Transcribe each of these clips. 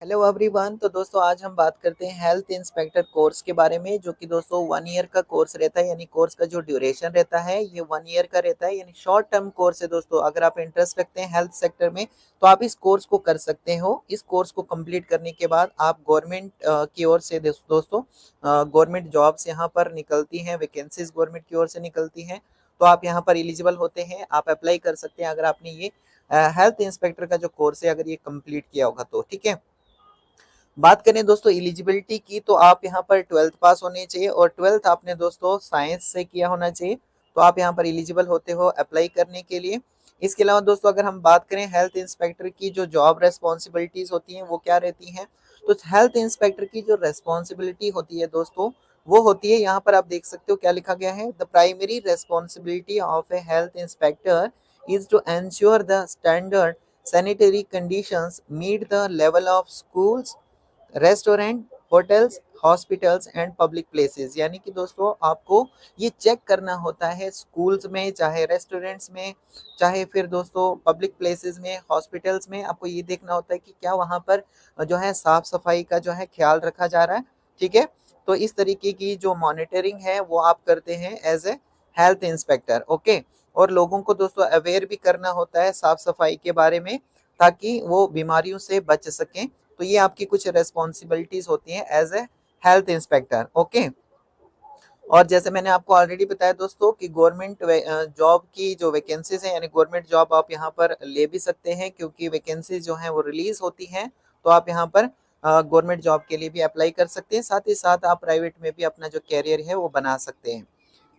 Hello everyone. तो दोस्तों आज हम बात करते हैं हेल्थ इंस्पेक्टर कोर्स के बारे में, जो कि दोस्तों 1 ईयर का कोर्स रहता है। यानी कोर्स का जो ड्यूरेशन रहता है ये 1 ईयर का रहता है, यानी शॉर्ट टर्म कोर्स है। दोस्तों अगर आप इंटरेस्ट रखते हैं हेल्थ सेक्टर में तो आप इस कोर्स को कर सकते हो। इस कोर्स को कंप्लीट करने के बाद आप गवर्नमेंट की ओर से दोस्तों गवर्नमेंट जॉब्स यहाँ पर निकलती हैं, वैकेंसीज गवर्नमेंट की ओर से निकलती हैं। तो आप यहाँ पर एलिजिबल होते हैं, आप अप्लाई कर सकते हैं अगर आपने ये हेल्थ इंस्पेक्टर का जो कोर्स है अगर ये कंप्लीट किया होगा तो। ठीक है, बात करें दोस्तों एलिजिबिलिटी की, तो आप यहाँ पर 12th पास होने चाहिए और 12th आपने दोस्तों साइंस से किया होना चाहिए। तो आप यहाँ पर एलिजिबल होते हो अप्लाई करने के लिए। इसके अलावा दोस्तों अगर हम बात करें हेल्थ इंस्पेक्टर की जो जॉब रेस्पॉन्सिबिलिटीज होती हैं वो क्या रहती हैं, तो हेल्थ इंस्पेक्टर की जो रेस्पॉन्सिबिलिटी होती है दोस्तों वो होती है, यहाँ पर आप देख सकते हो क्या लिखा गया है। The primary responsibility of a health inspector is to ensure the standard sanitary conditions meet the level of schools, restaurant, hotels, hospitals and public places. यानी कि दोस्तों आपको ये चेक करना होता है स्कूल्स में, चाहे रेस्टोरेंट्स में, चाहे फिर दोस्तों पब्लिक प्लेसेस में, हॉस्पिटल्स में। आपको ये देखना होता है कि क्या वहाँ पर जो है साफ सफाई का जो है ख्याल रखा जा रहा है। ठीक है, तो इस तरीके की जो मॉनिटरिंग है वो आप करते हैं as a health inspector. Okay, और लोगों को दोस्तों अवेयर भी करना होता है साफ सफाई के बारे में, ताकि वो बीमारियों से बच सकें। तो ये आपकी कुछ रेस्पॉन्सिबिलिटीज होती हैं as a health inspector. Okay, और जैसे मैंने आपको ऑलरेडी बताया दोस्तों कि गवर्नमेंट जॉब की जो वैकेंसीज है, यानी गवर्नमेंट जॉब आप यहाँ पर ले भी सकते हैं, क्योंकि वैकेंसीज जो हैं वो रिलीज होती हैं। तो आप यहाँ पर गवर्नमेंट जॉब के लिए भी अप्लाई कर सकते हैं, साथ ही साथ आप प्राइवेट में भी अपना जो कैरियर है वो बना सकते हैं।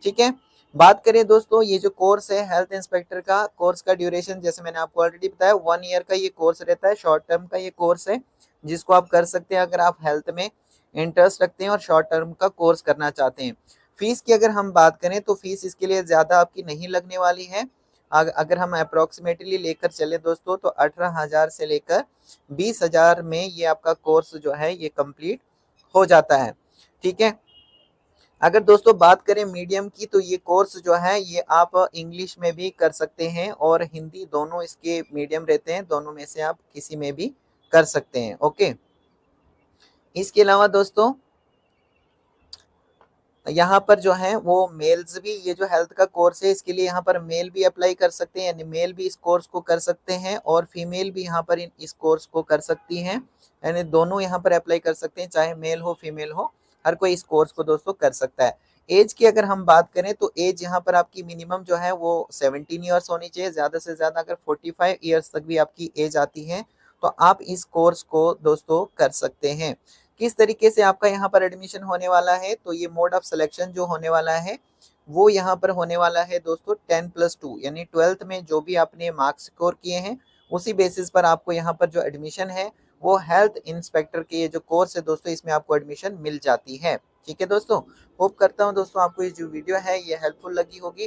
ठीक है, बात करें दोस्तों ये जो कोर्स है हेल्थ इंस्पेक्टर का, कोर्स का ड्यूरेशन जैसे मैंने आपको ऑलरेडी बताया 1 ईयर का ये कोर्स रहता है, शॉर्ट टर्म का ये कोर्स है जिसको आप कर सकते हैं अगर आप हेल्थ में इंटरेस्ट रखते हैं और शॉर्ट टर्म का कोर्स करना चाहते हैं। फीस की अगर हम बात करें तो फीस इसके लिए ज़्यादा आपकी नहीं लगने वाली है। अगर हम अप्रोक्सीमेटली लेकर चले दोस्तों तो 18,000 से लेकर 20,000 में ये आपका कोर्स जो है ये कंप्लीट हो जाता है। ठीक है, अगर दोस्तों बात करें मीडियम की तो ये कोर्स जो है ये आप इंग्लिश में भी कर सकते हैं और हिंदी, दोनों इसके मीडियम रहते हैं, दोनों में से आप किसी में भी कर सकते हैं। ओके, इसके अलावा दोस्तों यहाँ पर जो है वो मेल्स भी, ये जो हेल्थ का कोर्स है इसके लिए यहाँ पर मेल भी अप्लाई कर सकते हैं, यानी मेल भी इस कोर्स को कर सकते हैं और फीमेल भी यहाँ पर इस कोर्स को कर सकती हैं। यानी दोनों यहाँ पर अप्लाई कर सकते हैं, चाहे मेल हो फीमेल हो, हर कोई इस कोर्स को दोस्तों कर सकता है। एज की अगर हम बात करें तो एज यहाँ पर आपकी मिनिमम जो है वो 17 ईयर्स होनी चाहिए, ज़्यादा से ज़्यादा अगर 45 ईयर्स तक भी आपकी एज आती है तो आप इस कोर्स को दोस्तों कर सकते हैं। किस तरीके से आपका यहाँ पर एडमिशन होने वाला है, तो ये मोड ऑफ सिलेक्शन जो होने वाला है वो यहाँ पर होने वाला है दोस्तों 10+2, यानी 12th में जो भी आपने मार्क्स स्कोर किए हैं उसी बेसिस पर आपको यहाँ पर जो एडमिशन है वो हेल्थ इंस्पेक्टर के ये जो कोर्स है दोस्तों इसमें आपको एडमिशन मिल जाती है। ठीक है दोस्तों, होप करता हूँ दोस्तों आपको ये जो वीडियो है ये हेल्पफुल लगी होगी।